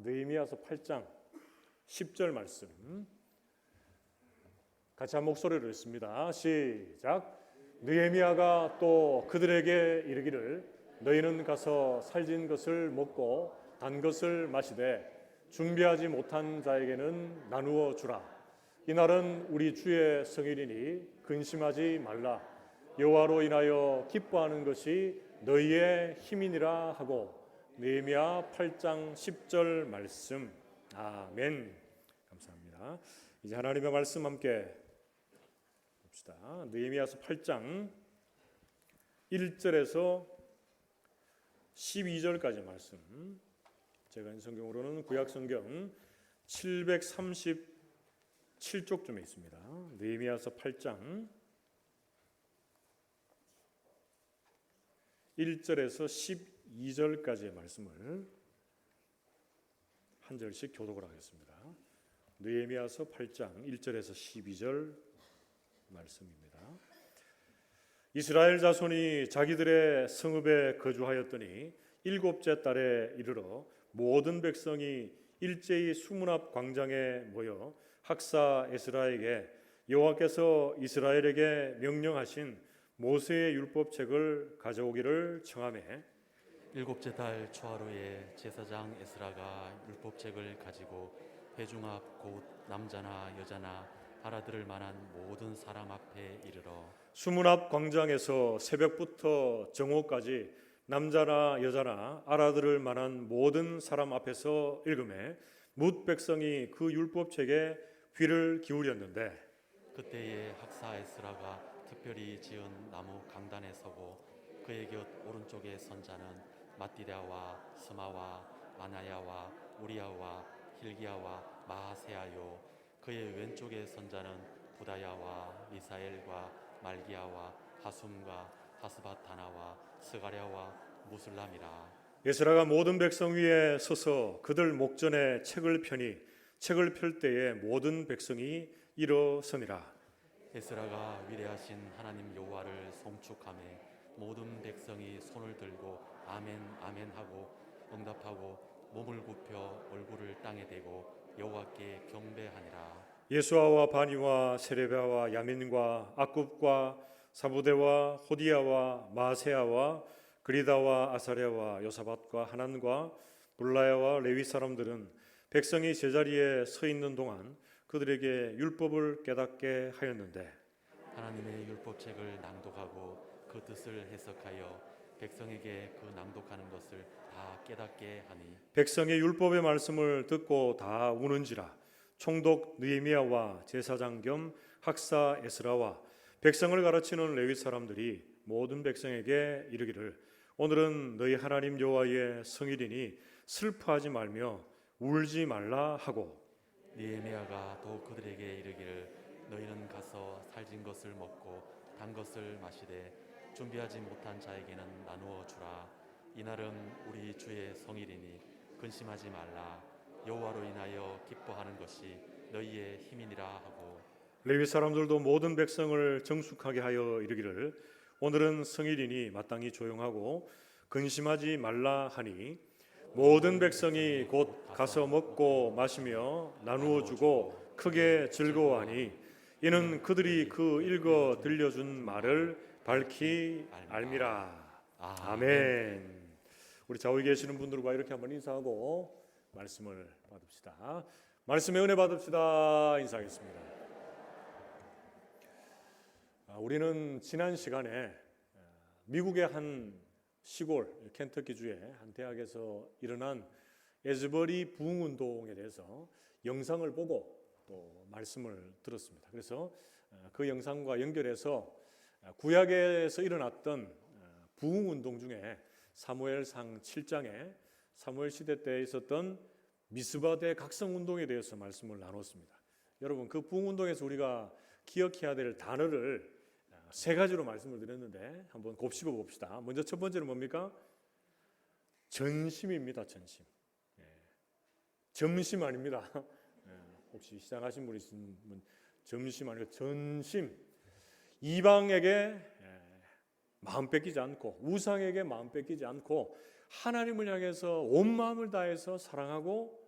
느헤미야서 8장 10절 말씀 같이 한 목소리로 읽습니다. 시작. 느헤미야가 또 그들에게 이르기를 너희는 가서 살진 것을 먹고 단 것을 마시되 준비하지 못한 자에게는 나누어 주라. 이날은 우리 주의 성일이니 근심하지 말라. 여호와로 인하여 기뻐하는 것이 너희의 힘이니라 하고. 느헤미야 8장 10절 말씀. 아멘. 감사합니다. 이제 하나님의 말씀 함께 봅시다. 느헤미야서 8장 1절에서 12절까지 말씀. 제가 있는 성경으로는 구약 성경 737쪽쯤에 있습니다. 느헤미야서 8장 1절에서 12절까지의 말씀을 한 절씩 교독을 하겠습니다. 느헤미야서 8장 1절에서 12절 말씀입니다. 이스라엘 자손이 자기들의 성읍에 거주하였더니 일곱째 달에 이르러 모든 백성이 일제히 수문 앞 광장에 모여 학사 에스라에게 여호와께서 이스라엘에게 명령하신 모세의 율법책을 가져오기를 청하매 일곱째 달 초하루에 제사장 에스라가 율법책을 가지고 회중 앞 곧 남자나 여자나 알아들을 만한 모든 사람 앞에 이르러 수문 앞 광장에서 새벽부터 정오까지 남자나 여자나 알아들을 만한 모든 사람 앞에서 읽음에 뭇 백성이 그 율법책에 귀를 기울였는데 그때에 학사 에스라가 특별히 지은 나무 강단에 서고 그의 곁 오른쪽에 선 자는 마띠랴와 스마와 아나야와 우리야와 힐기야와 마하세야요 그의 왼쪽에 선 자는 부다야와 미사엘과 말기야와 하숨과 하스바타나와 스가랴와 무슬람이라. 에스라가 모든 백성 위에 서서 그들 목전에 책을 펴니 책을 펼 때에 모든 백성이 일어서니라. 에스라가 위대하신 하나님 여호와를 송축하며 모든 백성이 손을 들고 아멘 아멘 하고 응답하고 몸을 굽혀 얼굴을 땅에 대고 여호와께 경배하니라. 예수아와 바니와 세레비아와 야민과 악굽과 사부대와 호디야와 마세야와 그리다와 아사랴와 요사밧과 하난과 불라야와 레위 사람들은 백성이 제자리에 서 있는 동안 그들에게 율법을 깨닫게 하였는데 하나님의 율법책을 낭독하고 그 뜻을 해석하여 백성에게 그 낭독하는 것을 다 깨닫게 하니 백성의 율법의 말씀을 듣고 다 우는지라. 총독 느헤미야와 제사장 겸 학사 에스라와 백성을 가르치는 레위 사람들이 모든 백성에게 이르기를 오늘은 너희 하나님 여호와의 성일이니 슬퍼하지 말며 울지 말라 하고 느헤미야가 또 그들에게 이르기를 너희는 가서 살진 것을 먹고 단 것을 마시되 준비하지 못한 자에게는 나누어 주라. 이날은 우리 주의 성일이니 근심하지 말라. 여호와로 인하여 기뻐하는 것이 너희의 힘이니라 하고 레위 사람들도 모든 백성을 정숙하게 하여 이르기를 오늘은 성일이니 마땅히 조용하고 근심하지 말라 하니 모든 백성이 곧 가서 먹고 마시며 나누어 주고 크게 즐거워하니 이는 그들이 그 읽어 들려준 말을 밝히 알미라. 아멘. 우리 좌우에 계시는 분들과 이렇게 한번 인사하고 말씀을 받읍시다. 말씀의 은혜 받읍시다. 인사하겠습니다. 우리는 지난 시간에 미국의 한 시골 켄터키주의 한 대학에서 일어난 에즈버리 부흥운동에 대해서 영상을 보고 또 말씀을 들었습니다. 그래서 그 영상과 연결해서 구약에서 일어났던 부흥운동 중에 사무엘상 7장에 사무엘 시대 때 있었던 미스바대 각성운동에 대해서 말씀을 나눴습니다. 여러분 그 부흥운동에서 우리가 기억해야 될 단어를 세 가지로 말씀을 드렸는데 한번 곱씹어 봅시다. 먼저 첫 번째는 뭡니까? 전심입니다. 전심. 점심 아닙니다. 혹시 시장하신 분 있으면 점심 아니고 전심. 이방에게 마음 뺏기지 않고 우상에게 마음 뺏기지 않고 하나님을 향해서 온 마음을 다해서 사랑하고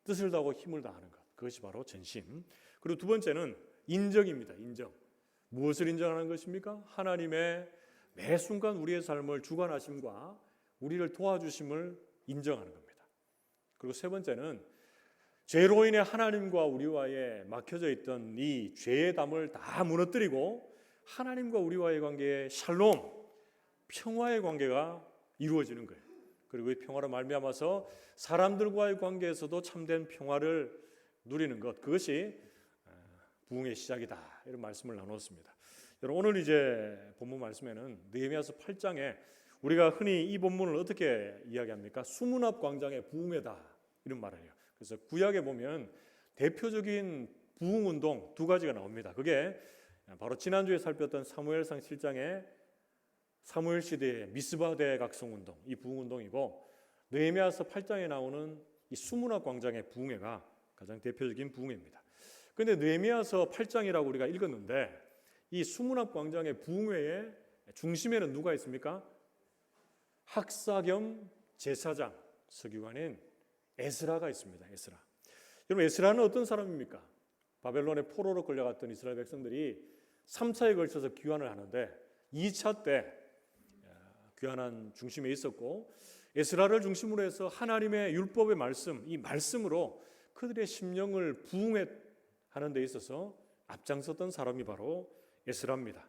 뜻을 다하고 힘을 다하는 것. 그것이 바로 전심. 그리고 두 번째는 인정입니다. 인정. 무엇을 인정하는 것입니까? 하나님의 매 순간 우리의 삶을 주관하심과 우리를 도와주심을 인정하는 겁니다. 그리고 세 번째는 죄로 인해 하나님과 우리와의 막혀져 있던 이 죄의 담을 다 무너뜨리고 하나님과 우리와의 관계에 샬롬, 평화의 관계가 이루어지는 거예요. 그리고 이 평화로 말미암아서 사람들과의 관계에서도 참된 평화를 누리는 것, 그것이 부흥의 시작이다, 이런 말씀을 나눴습니다. 여러분, 오늘 이제 본문 말씀에는 느헤미야서 8장에 우리가 흔히 이 본문을 어떻게 이야기합니까? 수문 앞 광장의 부흥회다, 이런 말을 해요. 그래서 구약에 보면 대표적인 부흥 운동 두 가지가 나옵니다. 그게 바로 지난주에 살폈던 사무엘상 7장의 사무엘 시대의 미스바 대각성 운동, 이 부흥 운동이고, 느헤미야서 8장에 나오는 이 수문 앞 광장의 부흥회가 가장 대표적인 부흥회입니다. 그런데 느헤미야서 8장이라고 우리가 읽었는데 이 수문 앞 광장의 부흥회의 중심에는 누가 있습니까? 학사 겸 제사장, 서기관인 에스라가 있습니다. 에스라. 여러분, 에스라는 어떤 사람입니까? 바벨론의 포로로 끌려갔던 이스라엘 백성들이 3차에 걸쳐서 귀환을 하는데 2차 때 귀환한 중심에 있었고, 에스라를 중심으로 해서 하나님의 율법의 말씀, 이 말씀으로 그들의 심령을 부흥하는 데 있어서 앞장섰던 사람이 바로 에스라입니다.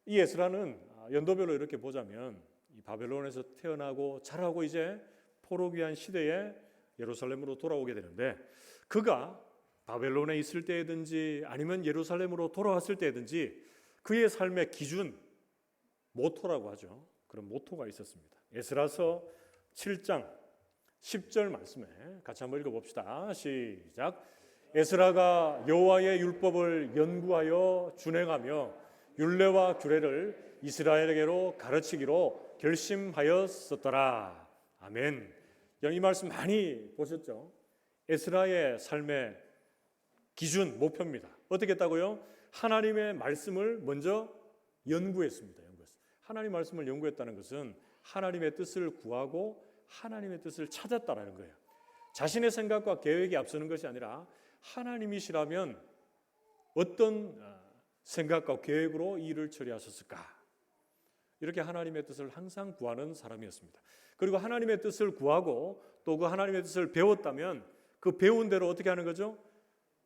이 에스라는 연도별로 이렇게 보자면 이 바벨론에서 태어나고 자라고 이제 포로 귀환 시대에 예루살렘으로 돌아오게 되는데, 그가 바벨론에 있을 때든지 아니면 예루살렘으로 돌아왔을 때든지 그의 삶의 기준, 모토라고 하죠. 그런 모토가 있었습니다. 에스라서 7장 10절 말씀에 같이 한번 읽어봅시다. 시작. 에스라가 여호와의 율법을 연구하여 준행하며 율례와 규례를 이스라엘에게로 가르치기로 결심하였었더라. 아멘. 이 말씀 많이 보셨죠? 에스라의 삶의 기준, 목표입니다. 어떻게 했다고요? 하나님의 말씀을 먼저 연구했습니다. 하나님 말씀을 연구했다는 것은 하나님의 뜻을 구하고 하나님의 뜻을 찾았다는 거예요. 자신의 생각과 계획이 앞서는 것이 아니라 하나님이시라면 어떤 생각과 계획으로 이 일을 처리하셨을까? 이렇게 하나님의 뜻을 항상 구하는 사람이었습니다. 그리고 하나님의 뜻을 구하고 또 그 하나님의 뜻을 배웠다면 그 배운 대로 어떻게 하는 거죠?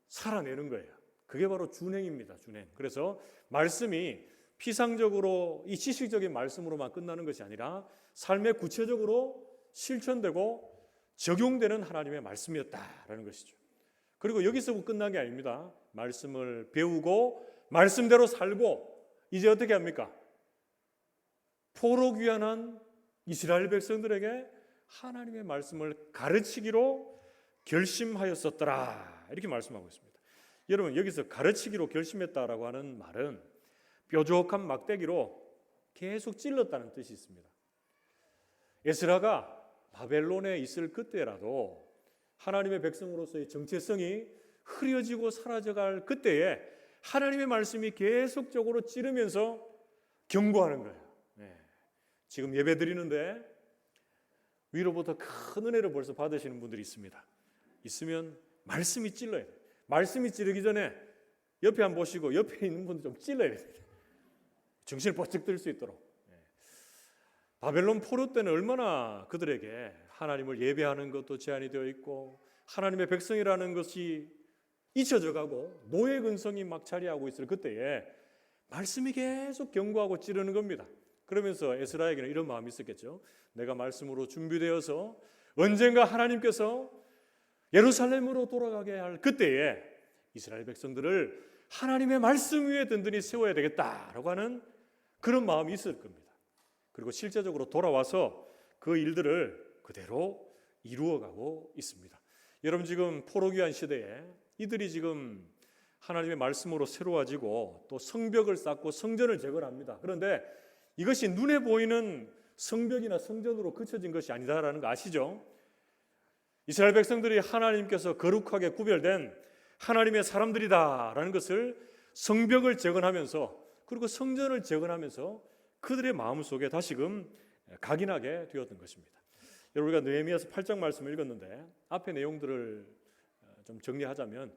살아내는 거예요. 그게 바로 준행입니다. 준행. 그래서 말씀이 피상적으로 이 지식적인 말씀으로만 끝나는 것이 아니라 삶에 구체적으로 실천되고 적용되는 하나님의 말씀이었다라는 것이죠. 그리고 여기서 끝난 게 아닙니다. 말씀을 배우고 말씀대로 살고 이제 어떻게 합니까? 포로 귀환한 이스라엘 백성들에게 하나님의 말씀을 가르치기로 결심하였었더라, 이렇게 말씀하고 있습니다. 여러분, 여기서 가르치기로 결심했다라고 하는 말은 뾰족한 막대기로 계속 찔렀다는 뜻이 있습니다. 에스라가 바벨론에 있을 그때라도 하나님의 백성으로서의 정체성이 흐려지고 사라져갈 그때에 하나님의 말씀이 계속적으로 찌르면서 경고하는 거예요. 지금 예배 드리는데 위로부터 큰 은혜를 벌써 받으시는 분들이 있습니다. 있으면 말씀이 찔러야 돼요. 말씀이 찌르기 전에 옆에 한번 보시고 옆에 있는 분들 좀 찔러야 돼요. 정신을 번쩍 들 수 있도록. 바벨론 포로 때는 얼마나 그들에게 하나님을 예배하는 것도 제한이 되어 있고 하나님의 백성이라는 것이 잊혀져 가고 노예 근성이 막 자리하고 있을 그때에 말씀이 계속 경고하고 찌르는 겁니다. 그러면서 에스라에게는 이런 마음이 있었겠죠. 내가 말씀으로 준비되어서 언젠가 하나님께서 예루살렘으로 돌아가게 할 그때에 이스라엘 백성들을 하나님의 말씀 위에 든든히 세워야 되겠다라고 하는 그런 마음이 있을 겁니다. 그리고 실제적으로 돌아와서 그 일들을 그대로 이루어가고 있습니다. 여러분, 지금 포로 귀환 시대에 이들이 지금 하나님의 말씀으로 새로워지고 또 성벽을 쌓고 성전을 재건합니다. 그런데 이것이 눈에 보이는 성벽이나 성전으로 그쳐진 것이 아니다라는 거 아시죠? 이스라엘 백성들이 하나님께서 거룩하게 구별된 하나님의 사람들이다라는 것을 성벽을 재건하면서 그리고 성전을 재건하면서 그들의 마음속에 다시금 각인하게 되었던 것입니다. 여러분, 우리가 느헤미야서 8장 말씀을 읽었는데 앞에 내용들을 좀 정리하자면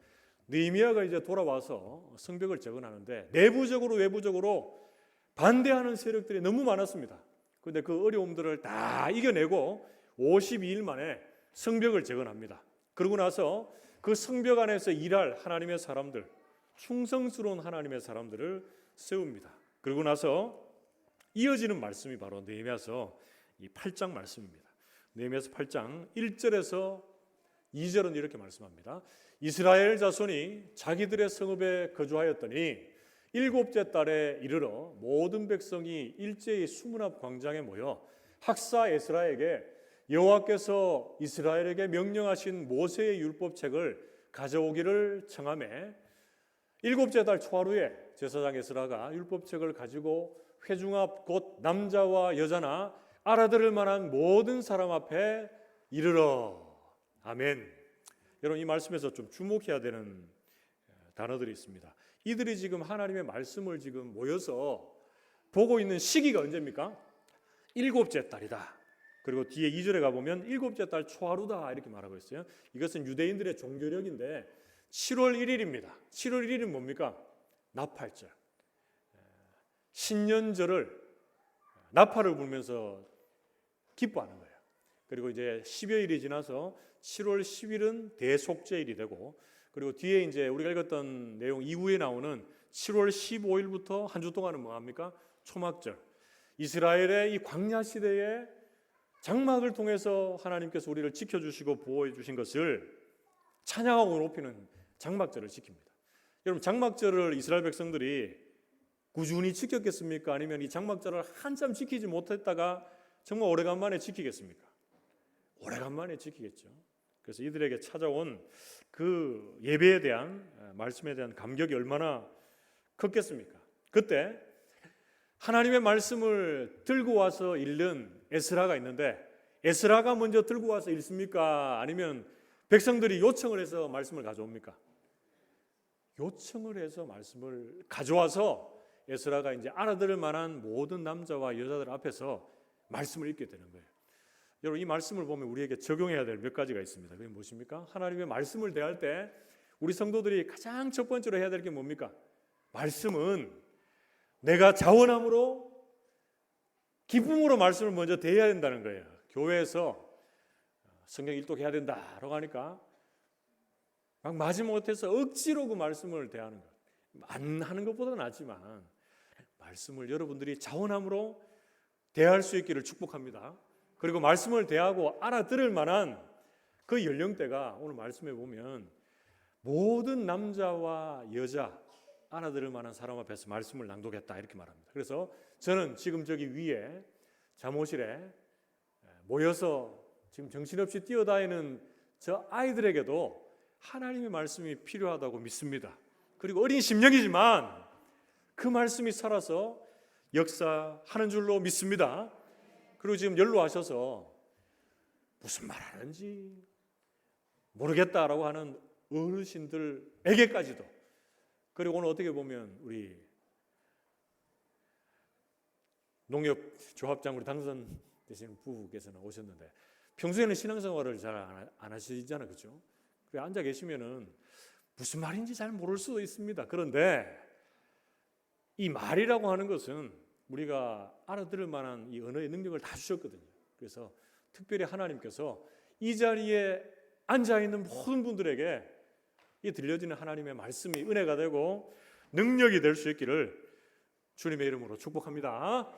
느헤미야가 이제 돌아와서 성벽을 재건하는데 내부적으로 외부적으로 반대하는 세력들이 너무 많았습니다. 그런데 그 어려움들을 다 이겨내고 52일 만에 성벽을 재건합니다. 그러고 나서 그 성벽 안에서 일할 하나님의 사람들, 충성스러운 하나님의 사람들을 세웁니다. 그러고 나서 이어지는 말씀이 바로 느헤미야서 이 8장 말씀입니다. 느헤미야서 8장 1절에서 2절은 이렇게 말씀합니다. 이스라엘 자손이 자기들의 성읍에 거주하였더니 일곱째 달에 이르러 모든 백성이 일제히 수문 앞 광장에 모여 학사 에스라에게 여호와께서 이스라엘에게 명령하신 모세의 율법책을 가져오기를 청하매 일곱째 달 초하루에 제사장 에스라가 율법책을 가지고 회중 앞 곧 남자와 여자나 알아들을 만한 모든 사람 앞에 이르러. 아멘. 여러분, 이 말씀에서 좀 주목해야 되는 단어들이 있습니다. 이들이 지금 하나님의 말씀을 지금 모여서 보고 있는 시기가 언제입니까? 일곱째 달이다. 그리고 뒤에 2절에 가보면 일곱째 달 초하루다 이렇게 말하고 있어요. 이것은 유대인들의 종교력인데 7월 1일입니다. 7월 1일은 뭡니까? 나팔절. 신년절을 나팔을 불면서 기뻐하는 거예요. 그리고 이제 10여일이 지나서 7월 10일은 대속죄일이 되고, 그리고 뒤에 이제 우리가 읽었던 내용 이후에 나오는 7월 15일부터 한 주 동안은 뭐합니까? 초막절. 이스라엘의 이 광야 시대에 장막을 통해서 하나님께서 우리를 지켜주시고 보호해 주신 것을 찬양하고 높이는 장막절을 지킵니다. 여러분, 장막절을 이스라엘 백성들이 꾸준히 지켰겠습니까? 아니면 이 장막절을 한참 지키지 못했다가 정말 오래간만에 지키겠습니까? 오래간만에 지키겠죠. 그래서 이들에게 찾아온 그 예배에 대한, 말씀에 대한 감격이 얼마나 컸겠습니까? 그때 하나님의 말씀을 들고 와서 읽는 에스라가 있는데, 에스라가 먼저 들고 와서 읽습니까? 아니면 백성들이 요청을 해서 말씀을 가져옵니까? 요청을 해서 말씀을 가져와서 에스라가 이제 알아들을 만한 모든 남자와 여자들 앞에서 말씀을 읽게 되는 거예요. 여러분, 이 말씀을 보면 우리에게 적용해야 될 몇 가지가 있습니다. 그게 무엇입니까? 하나님의 말씀을 대할 때 우리 성도들이 가장 첫 번째로 해야 될 게 뭡니까? 말씀은 내가 자원함으로 기쁨으로 말씀을 먼저 대해야 된다는 거예요. 교회에서 성경 일독해야 된다라고 하니까 막 마지못해서 억지로 그 말씀을 대하는 것, 안 하는 것보다 낫지만 말씀을 여러분들이 자원함으로 대할 수 있기를 축복합니다. 그리고 말씀을 대하고 알아들을 만한 그 연령대가 오늘 말씀에 보면 모든 남자와 여자 알아들을 만한 사람 앞에서 말씀을 낭독했다 이렇게 말합니다. 그래서 저는 지금 저기 위에 잠옷실에 모여서 지금 정신없이 뛰어다니는 저 아이들에게도 하나님의 말씀이 필요하다고 믿습니다. 그리고 어린 심령이지만 그 말씀이 살아서 역사하는 줄로 믿습니다. 그리고 지금 연로하셔서 무슨 말 하는지 모르겠다라고 하는 어르신들에게까지도, 그리고 오늘 어떻게 보면 우리 농협조합장 우리 당선되시는 부부께서는 오셨는데 평소에는 신앙생활을 잘 안 하시잖아요, 그렇죠? 그래 앉아 계시면은 무슨 말인지 잘 모를 수도 있습니다. 그런데 이 말이라고 하는 것은 우리가 알아들을 만한 이 언어의 능력을 다 주셨거든요. 그래서 특별히 하나님께서 이 자리에 앉아 있는 모든 분들에게 이 들려지는 하나님의 말씀이 은혜가 되고 능력이 될 수 있기를 주님의 이름으로 축복합니다.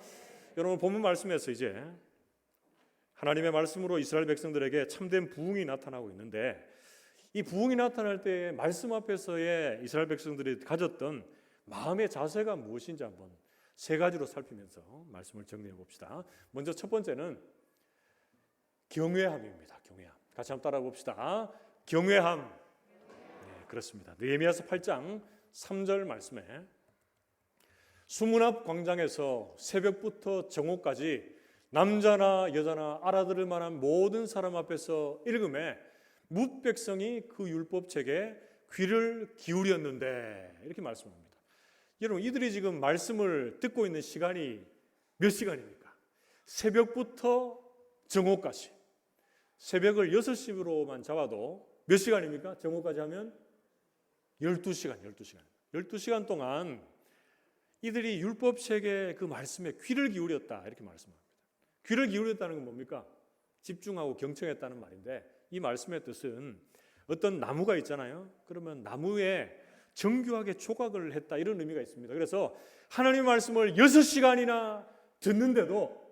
여러분, 본문 말씀에서 이제 하나님의 말씀으로 이스라엘 백성들에게 참된 부흥이 나타나고 있는데, 이 부흥이 나타날 때 말씀 앞에서의 이스라엘 백성들이 가졌던 마음의 자세가 무엇인지 한번 세 가지로 살피면서 말씀을 정리해 봅시다. 먼저 첫 번째는 경외함입니다. 경외함. 같이 한번 따라 봅시다. 경외함. 네, 그렇습니다. 느헤미야서 8장 3절 말씀에 수문 앞 광장에서 새벽부터 정오까지 남자나 여자나 알아들을 만한 모든 사람 앞에서 읽음에 뭇 백성이 그 율법책에 귀를 기울였는데 이렇게 말씀합니다. 여러분, 이들이 지금 말씀을 듣고 있는 시간이 몇 시간입니까? 새벽부터 정오까지. 새벽을 6시로만 잡아도 몇 시간입니까? 정오까지 하면 12시간, 12시간. 12시간 동안 이들이 율법책의 그 말씀에 귀를 기울였다 이렇게 말씀합니다. 귀를 기울였다는 건 뭡니까? 집중하고 경청했다는 말인데 이 말씀의 뜻은 어떤 나무가 있잖아요. 그러면 나무에 정교하게 조각을 했다 이런 의미가 있습니다. 그래서 하나님의 말씀을 6시간이나 듣는데도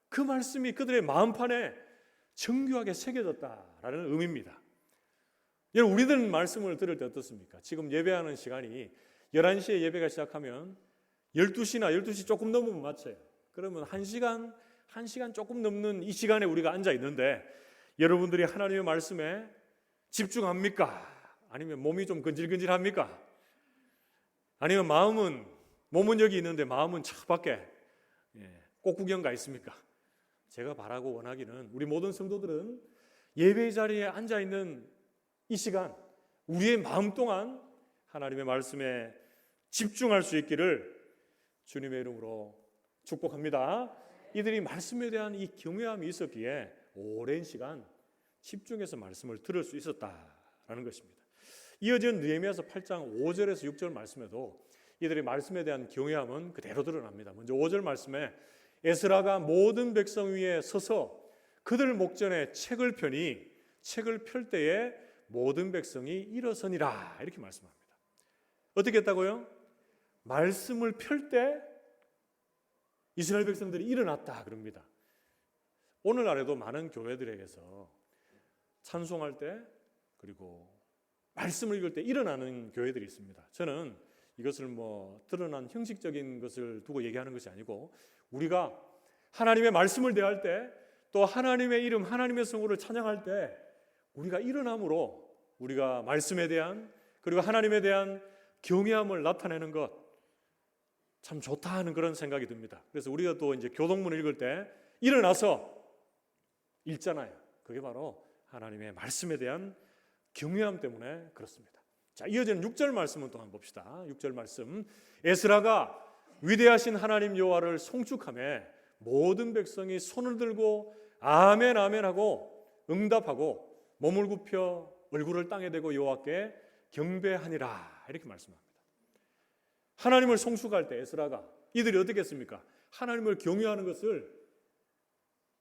그 말씀이 그들의 마음판에 정교하게 새겨졌다라는 의미입니다. 여러분 우리들은 말씀을 들을 때 어떻습니까? 지금 예배하는 시간이 11시에 예배가 시작하면 12시나 12시 조금 넘으면 마쳐요. 그러면 1시간 조금 넘는 이 시간에 우리가 앉아 있는데 여러분들이 하나님의 말씀에 집중합니까? 아니면 몸이 좀 근질근질합니까? 아니면 몸은 여기 있는데 마음은 저 밖에 꽃구경 가 있습니까? 제가 바라고 원하기는 우리 모든 성도들은 예배의 자리에 앉아 있는 이 시간 우리의 마음 동안 하나님의 말씀에 집중할 수 있기를 주님의 이름으로 축복합니다. 이들이 말씀에 대한 이 경외함이 있었기에 오랜 시간 집중해서 말씀을 들을 수 있었다라는 것입니다. 이어지는 느헤미야서 8장 5절에서 6절 말씀에도 이들의 말씀에 대한 경외함은 그대로 드러납니다. 먼저 5절 말씀에 에스라가 모든 백성 위에 서서 그들 목전에 책을 펴니 책을 펼 때에 모든 백성이 일어서니라 이렇게 말씀합니다. 어떻게 했다고요? 말씀을 펼 때 이스라엘 백성들이 일어났다 그럽니다. 오늘날에도 많은 교회들에게서 찬송할 때 그리고 말씀을 읽을 때 일어나는 교회들이 있습니다. 저는 이것을 드러난 형식적인 것을 두고 얘기하는 것이 아니고 우리가 하나님의 말씀을 대할 때 또 하나님의 이름 하나님의 성호를 찬양할 때 우리가 일어남으로 우리가 말씀에 대한 그리고 하나님에 대한 경외함을 나타내는 것 참 좋다 하는 그런 생각이 듭니다. 그래서 우리가 또 이제 교동문 읽을 때 일어나서 읽잖아요. 그게 바로 하나님의 말씀에 대한 경외함 때문에 그렇습니다. 자, 이어지는 6절 말씀을 또 한번 봅시다. 6절 말씀. 에스라가 위대하신 하나님 여호와를 송축하며 모든 백성이 손을 들고 아멘 아멘 하고 응답하고 몸을 굽혀 얼굴을 땅에 대고 여호와께 경배하니라 이렇게 말씀합니다. 하나님을 송축할 때 에스라가 이들이 어떻게 했습니까? 하나님을 경외하는 것을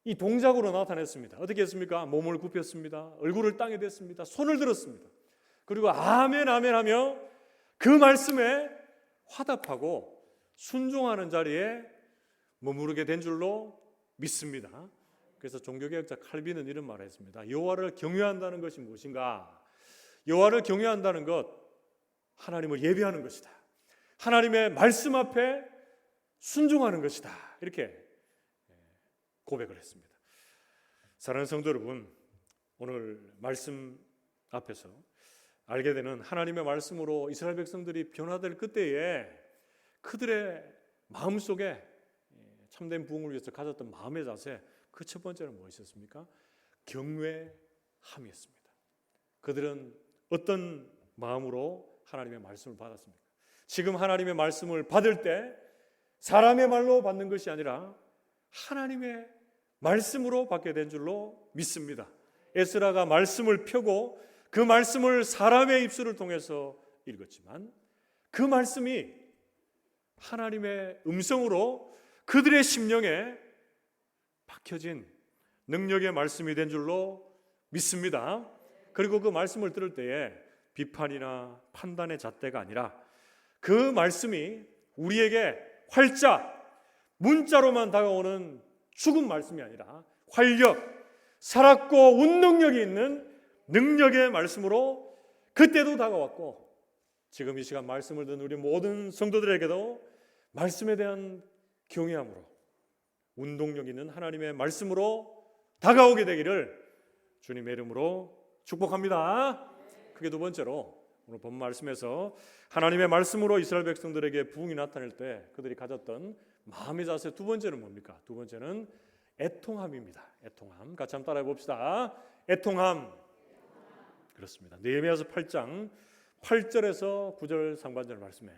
이 동작으로 나타냈습니다. 어떻게 했습니까? 몸을 굽혔습니다. 얼굴을 땅에 댔습니다. 손을 들었습니다. 그리고 아멘 아멘 하며 그 말씀에 화답하고 순종하는 자리에 머무르게 된 줄로 믿습니다. 그래서 종교개혁자 칼빈은 이런 말을 했습니다. 여호와를 경외한다는 것이 무엇인가? 여호와를 경외한다는 것, 하나님을 예배하는 것이다. 하나님의 말씀 앞에 순종하는 것이다. 이렇게 고백을 했습니다. 사랑하는 성도 여러분, 오늘 말씀 앞에서 알게 되는 하나님의 말씀으로 이스라엘 백성들이 변화될 그때에 그들의 마음속에 참된 부흥을 위해서 가졌던 마음의 자세, 그 첫 번째는 무엇이었습니까? 경외함이었습니다. 그들은 어떤 마음으로 하나님의 말씀을 받았습니까? 지금 하나님의 말씀을 받을 때 사람의 말로 받는 것이 아니라 하나님의 말씀으로 받게 된 줄로 믿습니다. 에스라가 말씀을 펴고 그 말씀을 사람의 입술을 통해서 읽었지만 그 말씀이 하나님의 음성으로 그들의 심령에 박혀진 능력의 말씀이 된 줄로 믿습니다. 그리고 그 말씀을 들을 때에 비판이나 판단의 잣대가 아니라 그 말씀이 우리에게 활짝 문자로만 다가오는 죽은 말씀이 아니라 활력, 살았고 운능력이 있는 능력의 말씀으로 그때도 다가왔고 지금 이 시간 말씀을 듣는 우리 모든 성도들에게도 말씀에 대한 경외함으로 운동력 있는 하나님의 말씀으로 다가오게 되기를 주님의 이름으로 축복합니다. 그게 두 번째로 오늘 본 말씀에서 하나님의 말씀으로 이스라엘 백성들에게 부흥이 나타날 때 그들이 가졌던 마음의 자세 두 번째는 뭡니까? 두 번째는 애통함입니다. 애통함. 같이 한번 따라해 봅시다. 애통함. 그렇습니다. 느헤미야서 8장 8절에서 9절 상반절 말씀에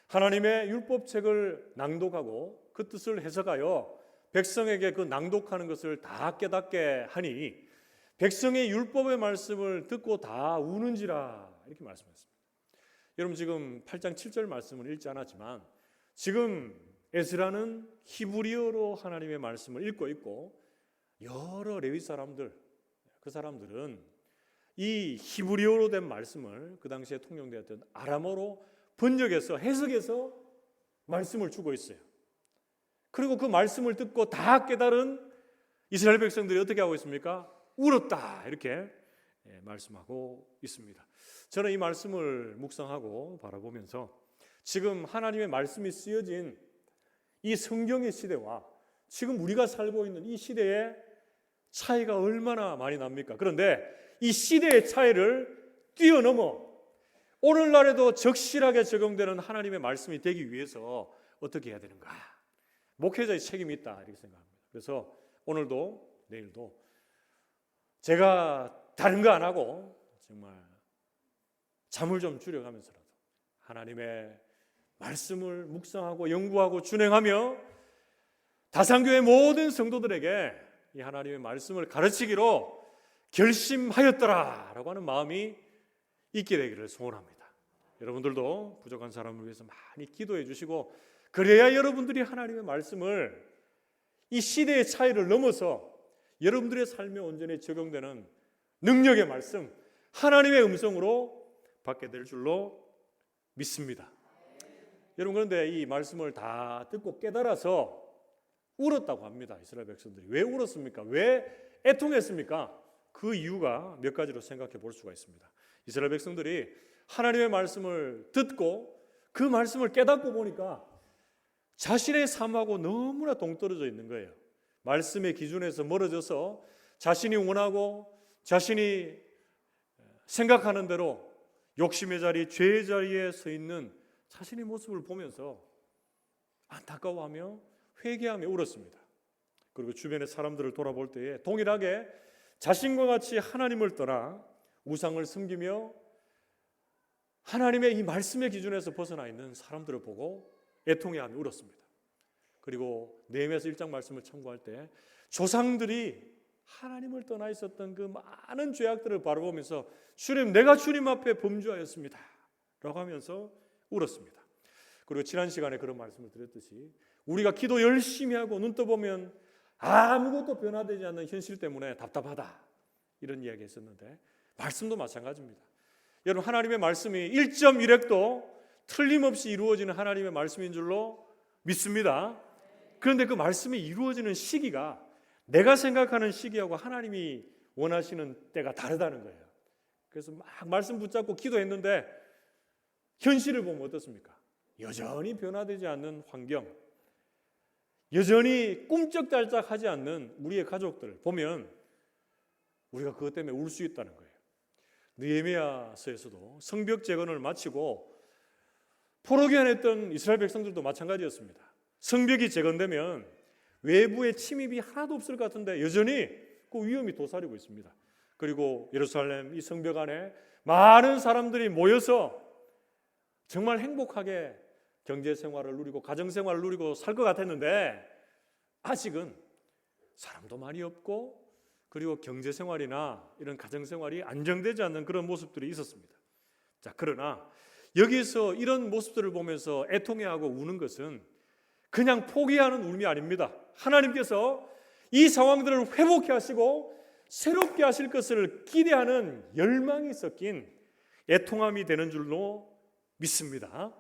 하나님의 율법책을 낭독하고 그 뜻을 해석하여 백성에게 그 낭독하는 것을 다 깨닫게 하니 백성의 율법의 말씀을 듣고 다 우는지라 이렇게 말씀했습니다. 여러분 지금 8장 7절 말씀을 읽지 않았지만 지금 에스라는 히브리어로 하나님의 말씀을 읽고 있고 여러 레위 사람들, 그 사람들은 이 히브리어로 된 말씀을 그 당시에 통용되었던 아람어로 번역해서 해석해서 말씀을 주고 있어요. 그리고 그 말씀을 듣고 다 깨달은 이스라엘 백성들이 어떻게 하고 있습니까? 울었다 이렇게 말씀하고 있습니다. 저는 이 말씀을 묵상하고 바라보면서 지금 하나님의 말씀이 쓰여진 이 성경의 시대와 지금 우리가 살고 있는 이 시대의 차이가 얼마나 많이 납니까? 그런데 이 시대의 차이를 뛰어넘어 오늘날에도 적실하게 적용되는 하나님의 말씀이 되기 위해서 어떻게 해야 되는가? 목회자의 책임이 있다 이렇게 생각합니다. 그래서 오늘도 내일도 제가 다른 거 안 하고 정말 잠을 좀 줄여가면서라도 하나님의 말씀을 묵상하고 연구하고 준행하며 다산교회 모든 성도들에게 이 하나님의 말씀을 가르치기로 결심하였더라라고 하는 마음이 있게 되기를 소원합니다. 여러분들도 부족한 사람을 위해서 많이 기도해 주시고 그래야 여러분들이 하나님의 말씀을 이 시대의 차이를 넘어서 여러분들의 삶에 온전히 적용되는 능력의 말씀, 하나님의 음성으로 받게 될 줄로 믿습니다. 여러분 그런데 이 말씀을 다 듣고 깨달아서 울었다고 합니다. 이스라엘 백성들이. 왜 울었습니까? 왜 애통했습니까? 그 이유가 몇 가지로 생각해 볼 수가 있습니다. 이스라엘 백성들이 하나님의 말씀을 듣고 그 말씀을 깨닫고 보니까 자신의 삶하고 너무나 동떨어져 있는 거예요. 말씀의 기준에서 멀어져서 자신이 원하고 자신이 생각하는 대로 욕심의 자리, 죄의 자리에 서 있는 자신의 모습을 보면서 안타까워하며 회개하며 울었습니다. 그리고 주변의 사람들을 돌아볼 때에 동일하게 자신과 같이 하나님을 떠나 우상을 섬기며 하나님의 이 말씀의 기준에서 벗어나 있는 사람들을 보고 애통해하며 울었습니다. 그리고 느헤미야서 1장 말씀을 참고할 때 조상들이 하나님을 떠나 있었던 그 많은 죄악들을 바라보면서 주님, 내가 주님 앞에 범죄하였습니다 라고 하면서 울었습니다. 그리고 지난 시간에 그런 말씀을 드렸듯이 우리가 기도 열심히 하고 눈 떠보면 아무것도 변화되지 않는 현실 때문에 답답하다 이런 이야기 했었는데 말씀도 마찬가지입니다. 여러분 하나님의 말씀이 1.1획도 틀림없이 이루어지는 하나님의 말씀인 줄로 믿습니다. 그런데 그 말씀이 이루어지는 시기가 내가 생각하는 시기하고 하나님이 원하시는 때가 다르다는 거예요. 그래서 막 말씀 붙잡고 기도했는데 현실을 보면 어떻습니까? 여전히 변화되지 않는 환경, 여전히 꿈쩍달짝하지 않는 우리의 가족들 보면 우리가 그것 때문에 울 수 있다는 거예요. 느헤미야서에서도 성벽 재건을 마치고 포로기한했던 이스라엘 백성들도 마찬가지였습니다. 성벽이 재건되면 외부의 침입이 하나도 없을 것 같은데 여전히 그 위험이 도사리고 있습니다. 그리고 예루살렘 이 성벽 안에 많은 사람들이 모여서 정말 행복하게 경제생활을 누리고 가정생활을 누리고 살 것 같았는데 아직은 사람도 많이 없고 그리고 경제생활이나 이런 가정생활이 안정되지 않는 그런 모습들이 있었습니다. 자, 그러나 여기서 이런 모습들을 보면서 애통해하고 우는 것은 그냥 포기하는 울음이 아닙니다. 하나님께서 이 상황들을 회복해 하시고 새롭게 하실 것을 기대하는 열망이 섞인 애통함이 되는 줄로 믿습니다.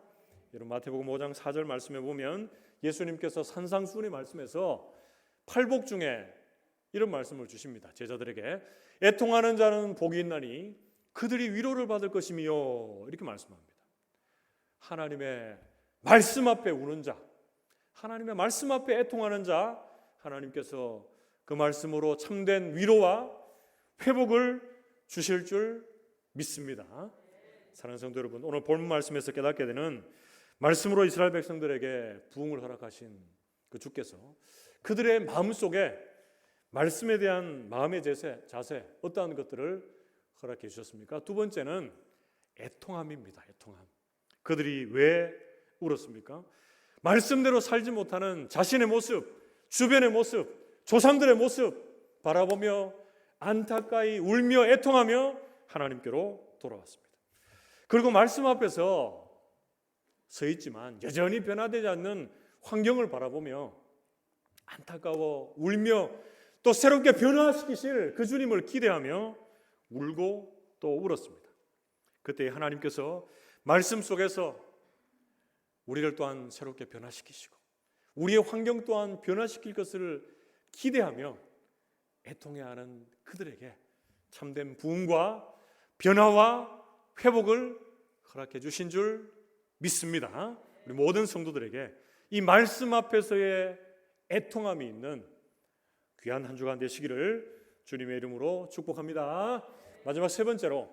여러분 마태복음 5장 4절 말씀에 보면 예수님께서 산상수훈의 말씀에서 팔복 중에 이런 말씀을 주십니다. 제자들에게 애통하는 자는 복이 있나니 그들이 위로를 받을 것이며 이렇게 말씀합니다. 하나님의 말씀 앞에 우는 자, 하나님의 말씀 앞에 애통하는 자, 하나님께서 그 말씀으로 참된 위로와 회복을 주실 줄 믿습니다. 사랑하는 성도 여러분, 오늘 본 말씀에서 깨닫게 되는 말씀으로 이스라엘 백성들에게 부흥을 허락하신 그 주께서 그들의 마음속에 말씀에 대한 마음의 자세 어떠한 것들을 허락해 주셨습니까? 두 번째는 애통함입니다. 애통함. 그들이 왜 울었습니까? 말씀대로 살지 못하는 자신의 모습, 주변의 모습, 조상들의 모습 바라보며 안타까이 울며 애통하며 하나님께로 돌아왔습니다. 그리고 말씀 앞에서 서 있지만 여전히 변화되지 않는 환경을 바라보며 안타까워 울며 또 새롭게 변화시키실 그 주님을 기대하며 울고 또 울었습니다. 그때 하나님께서 말씀 속에서 우리를 또한 새롭게 변화시키시고 우리의 환경 또한 변화시킬 것을 기대하며 애통해하는 그들에게 참된 부흥과 변화와 회복을 허락해 주신 줄 믿습니다. 우리 모든 성도들에게 이 말씀 앞에서의 애통함이 있는 귀한 한 주간 되시기를 주님의 이름으로 축복합니다. 마지막 세 번째로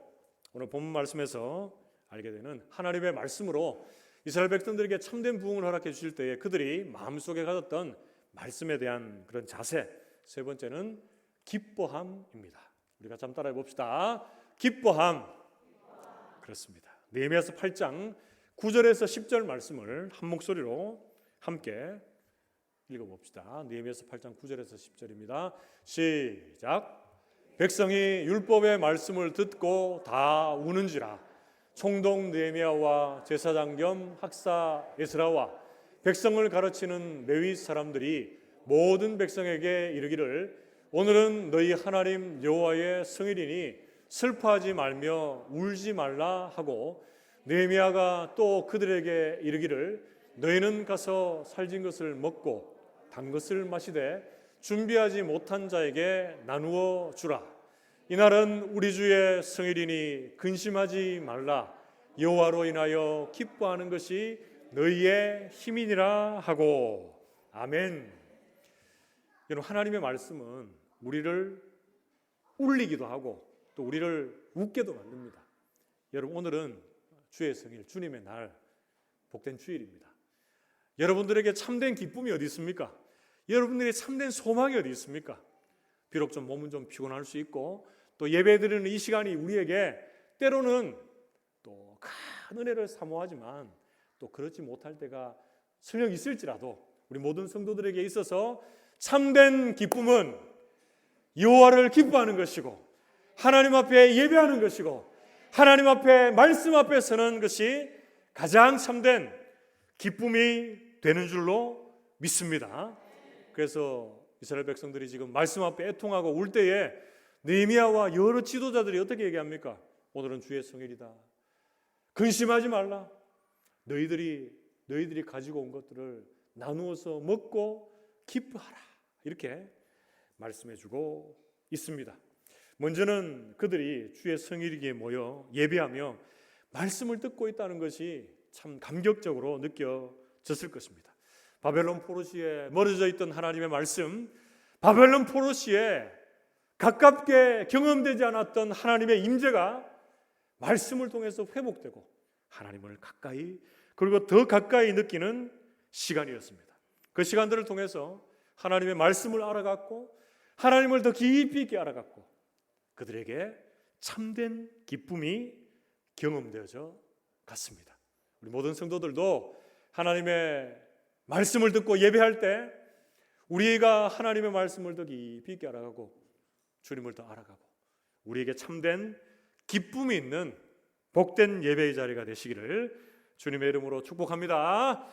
오늘 본문 말씀에서 알게 되는 하나님의 말씀으로 이스라엘 백성들에게 참된 부흥을 허락해 주실 때에 그들이 마음속에 가졌던 말씀에 대한 그런 자세, 세 번째는 기뻐함입니다. 우리가 좀 따라해 봅시다. 기뻐함. 그렇습니다. 느헤미야서 8장 9절에서 10절 말씀을 한 목소리로 함께 읽어봅시다. 느헤미야서 8장 9절에서 10절입니다. 시작. 백성이 율법의 말씀을 듣고 다 우는지라. 총독 느헤미야와 제사장 겸 학사 에스라와 백성을 가르치는 레위 사람들이 모든 백성에게 이르기를 오늘은 너희 하나님 여호와의 성일이니 슬퍼하지 말며 울지 말라 하고 느헤미야가 또 그들에게 이르기를 너희는 가서 살진 것을 먹고 단 것을 마시되 준비하지 못한 자에게 나누어 주라. 이날은 우리 주의 성일이니 근심하지 말라. 여호와로 인하여 기뻐하는 것이 너희의 힘이니라 하고. 아멘. 여러분, 하나님의 말씀은 우리를 울리기도 하고 또 우리를 웃게도 만듭니다. 여러분, 오늘은 주의 성일, 주님의 날, 복된 주일입니다. 여러분들에게 참된 기쁨이 어디 있습니까? 여러분들의 참된 소망이 어디 있습니까? 비록 좀 몸은 좀 피곤할 수 있고 또 예배드리는 이 시간이 우리에게 때로는 또 큰 은혜를 사모하지만 또 그렇지 못할 때가 설령 있을지라도 우리 모든 성도들에게 있어서 참된 기쁨은 여호와를 기뻐하는 것이고 하나님 앞에 예배하는 것이고 하나님 앞에 말씀 앞에 서는 것이 가장 참된 기쁨이 되는 줄로 믿습니다. 그래서 이스라엘 백성들이 지금 말씀 앞에 애통하고 울 때에 느헤미야와 여러 지도자들이 어떻게 얘기합니까? 오늘은 주의 성일이다. 근심하지 말라. 너희들이 가지고 온 것들을 나누어서 먹고 기뻐하라. 이렇게 말씀해주고 있습니다. 먼저는 그들이 주의 성일이기에 모여 예배하며 말씀을 듣고 있다는 것이 참 감격적으로 느껴졌을 것입니다. 바벨론 포로시에 멀어져 있던 하나님의 말씀, 바벨론 포로시에 가깝게 경험되지 않았던 하나님의 임재가 말씀을 통해서 회복되고 하나님을 가까이 그리고 더 가까이 느끼는 시간이었습니다. 그 시간들을 통해서 하나님의 말씀을 알아갔고 하나님을 더 깊이 있게 알아갔고 그들에게 참된 기쁨이 경험되어져 갔습니다. 우리 모든 성도들도 하나님의 말씀을 듣고 예배할 때 우리가 하나님의 말씀을 더 깊이 있게 알아가고 주님을 더 알아가고 우리에게 참된 기쁨이 있는 복된 예배의 자리가 되시기를 주님의 이름으로 축복합니다.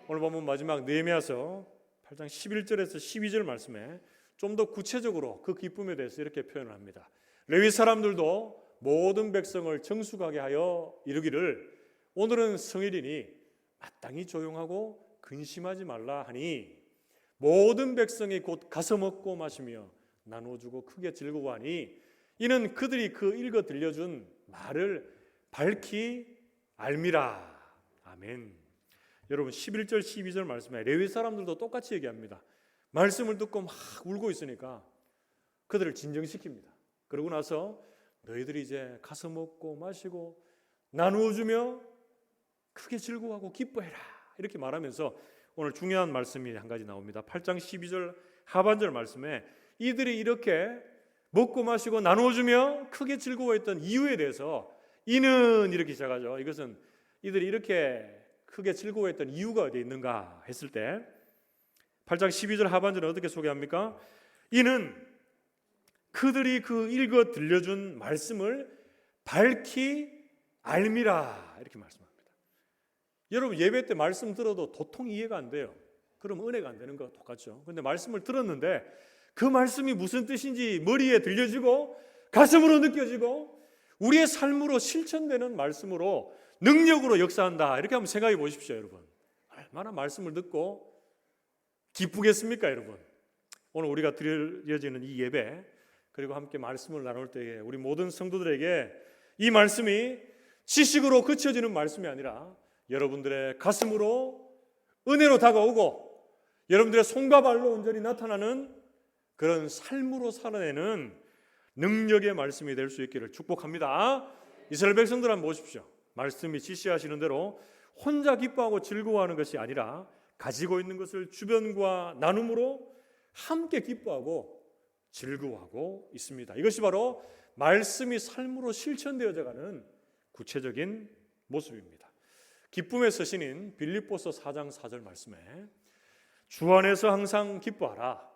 오늘 보면 마지막 느헤미야서 8장 11절에서 12절 말씀에 좀 더 구체적으로 그 기쁨에 대해서 이렇게 표현을 합니다. 레위 사람들도 모든 백성을 정숙하게 하여 이르기를 오늘은 성일이니 마땅히 조용하고 근심하지 말라 하니 모든 백성이 곧 가서 먹고 마시며 나누어주고 크게 즐거워하니 이는 그들이 그 읽어 들려준 말을 밝히 알미라. 아멘. 여러분 11절 12절 말씀에 레위 사람들도 똑같이 얘기합니다. 말씀을 듣고 막 울고 있으니까 그들을 진정시킵니다. 그러고 나서 너희들이 이제 가서 먹고 마시고 나누어주며 크게 즐거워하고 기뻐해라 이렇게 말하면서 오늘 중요한 말씀이 한 가지 나옵니다. 8장 12절 하반절 말씀에 이들이 이렇게 먹고 마시고 나누어주며 크게 즐거워했던 이유에 대해서 이는 이렇게 시작하죠. 이것은 이들이 이렇게 크게 즐거워했던 이유가 어디에 있는가 했을 때 8장 12절 하반절은 어떻게 소개합니까? 이는 그들이 그 읽어 들려준 말씀을 밝히 알미라 이렇게 말씀합니다. 여러분 예배 때 말씀 들어도 도통 이해가 안 돼요. 그럼 은혜가 안 되는 거 똑같죠. 그런데 말씀을 들었는데 그 말씀이 무슨 뜻인지 머리에 들려지고 가슴으로 느껴지고 우리의 삶으로 실천되는 말씀으로 능력으로 역사한다. 이렇게 한번 생각해 보십시오, 여러분. 얼마나 말씀을 듣고 기쁘겠습니까, 여러분? 오늘 우리가 드려지는 이 예배 그리고 함께 말씀을 나눌 때에 우리 모든 성도들에게 이 말씀이 지식으로 그쳐지는 말씀이 아니라 여러분들의 가슴으로 은혜로 다가오고 여러분들의 손과 발로 온전히 나타나는 그런 삶으로 살아내는 능력의 말씀이 될 수 있기를 축복합니다. 이스라엘 백성들 한번 보십시오. 말씀이 지시하시는 대로 혼자 기뻐하고 즐거워하는 것이 아니라 가지고 있는 것을 주변과 나눔으로 함께 기뻐하고 즐거워하고 있습니다. 이것이 바로 말씀이 삶으로 실천되어져 가는 구체적인 모습입니다. 기쁨의 서신인 빌립보서 4장 4절 말씀에 주 안에서 항상 기뻐하라.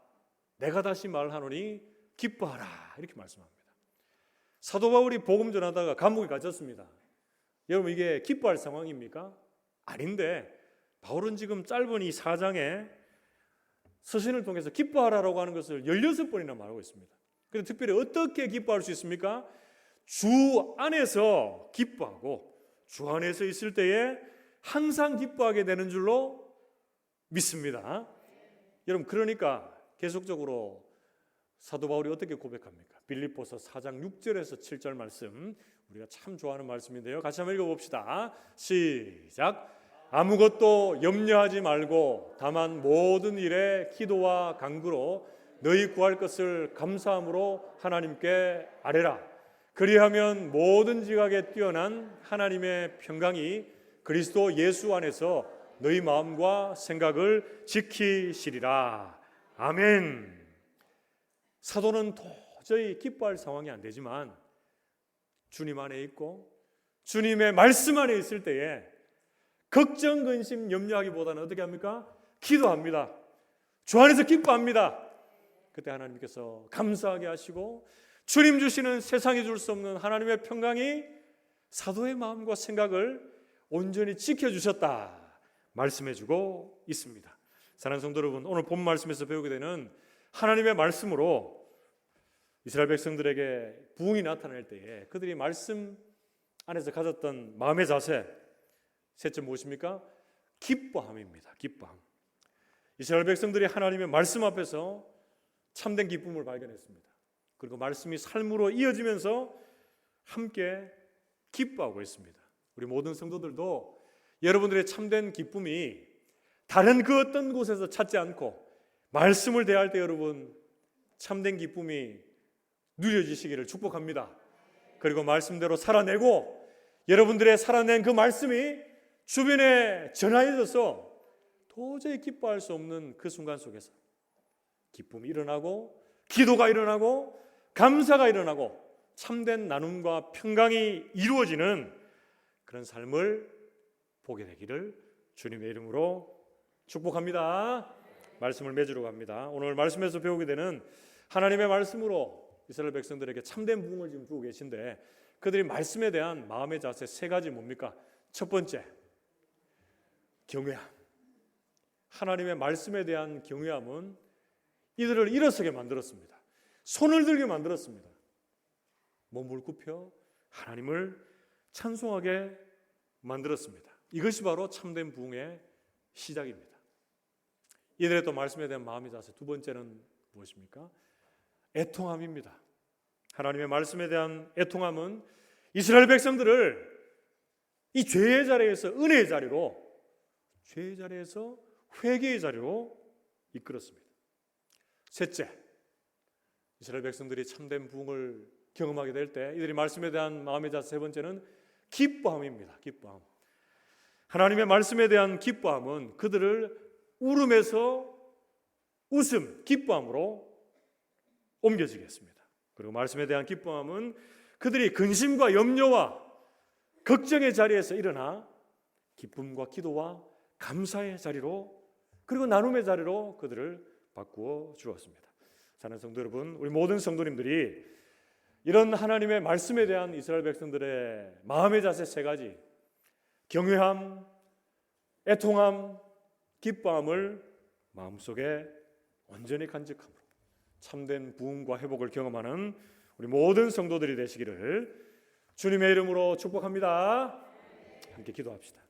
내가 다시 말하노니 기뻐하라. 이렇게 말씀합니다. 사도 바울이 복음 전하다가 감옥에 갇혔습니다. 여러분 이게 기뻐할 상황입니까? 아닌데 바울은 지금 짧은 이 4장에 서신을 통해서 기뻐하라라고 하는 것을 16번이나 말하고 있습니다. 그런데 특별히 어떻게 기뻐할 수 있습니까? 주 안에서 기뻐하고 주 안에서 있을 때에 항상 기뻐하게 되는 줄로 믿습니다. 여러분 그러니까 계속적으로 사도 바울이 어떻게 고백합니까? 빌립보서 4장 6절에서 7절 말씀 우리가 참 좋아하는 말씀인데요. 같이 한번 읽어봅시다. 시작. 아무것도 염려하지 말고 다만 모든 일에 기도와 간구로 너희 구할 것을 감사함으로 하나님께 아뢰라. 그리하면 모든 지각에 뛰어난 하나님의 평강이 그리스도 예수 안에서 너희 마음과 생각을 지키시리라. 아멘. 사도는 도저히 기뻐할 상황이 안 되지만 주님 안에 있고 주님의 말씀 안에 있을 때에 걱정, 근심, 염려하기보다는 어떻게 합니까? 기도합니다. 주 안에서 기뻐합니다. 그때 하나님께서 감사하게 하시고 주님 주시는 세상에 줄 수 없는 하나님의 평강이 사도의 마음과 생각을 온전히 지켜주셨다 말씀해주고 있습니다. 사랑하는 성도 여러분, 오늘 본 말씀에서 배우게 되는 하나님의 말씀으로 이스라엘 백성들에게 부흥이 나타날 때에 그들이 말씀 안에서 가졌던 마음의 자세, 셋째 무엇입니까? 기뻐함입니다. 기뻐함. 이스라엘 백성들이 하나님의 말씀 앞에서 참된 기쁨을 발견했습니다. 그리고 말씀이 삶으로 이어지면서 함께 기뻐하고 있습니다. 우리 모든 성도들도 여러분들의 참된 기쁨이 다른 그 어떤 곳에서 찾지 않고 말씀을 대할 때 여러분 참된 기쁨이 누려지시기를 축복합니다. 그리고 말씀대로 살아내고 여러분들의 살아낸 그 말씀이 주변에 전하여져서 도저히 기뻐할 수 없는 그 순간 속에서 기쁨이 일어나고 기도가 일어나고 감사가 일어나고 참된 나눔과 평강이 이루어지는 그런 삶을 보게 되기를 주님의 이름으로 축복합니다. 말씀을 맺으러 갑니다. 오늘 말씀에서 배우게 되는 하나님의 말씀으로 이스라엘 백성들에게 참된 부흥을 지금 주고 계신데 그들이 말씀에 대한 마음의 자세 세 가지 뭡니까? 첫 번째, 경외함. 하나님의 말씀에 대한 경외함은 이들을 일어서게 만들었습니다. 손을 들게 만들었습니다. 몸을 굽혀 하나님을 찬송하게 만들었습니다. 이것이 바로 참된 부흥의 시작입니다. 이들의 또 말씀에 대한 마음의 자세 두 번째는 무엇입니까? 애통함입니다. 하나님의 말씀에 대한 애통함은 이스라엘 백성들을 이 죄의 자리에서 은혜의 자리로, 죄의 자리에서 회개의 자리로 이끌었습니다. 셋째, 이스라엘 백성들이 참된 부흥을 경험하게 될 때 이들이 말씀에 대한 마음의 자세 세 번째는 기뻐함입니다. 기뻐함. 하나님의 말씀에 대한 기뻐함은 그들을 울음에서 웃음, 기뻐함으로 옮겨지게 했습니다. 그리고 말씀에 대한 기뻐함은 그들이 근심과 염려와 걱정의 자리에서 일어나 기쁨과 기도와 감사의 자리로 그리고 나눔의 자리로 그들을 바꾸어 주었습니다. 자는 성도 여러분, 우리 모든 성도님들이 이런 하나님의 말씀에 대한 이스라엘 백성들의 마음의 자세 세 가지, 경외함, 애통함, 기뻐함을 마음속에 온전히 간직함으로 참된 부흥과 회복을 경험하는 우리 모든 성도들이 되시기를 주님의 이름으로 축복합니다. 함께 기도합시다.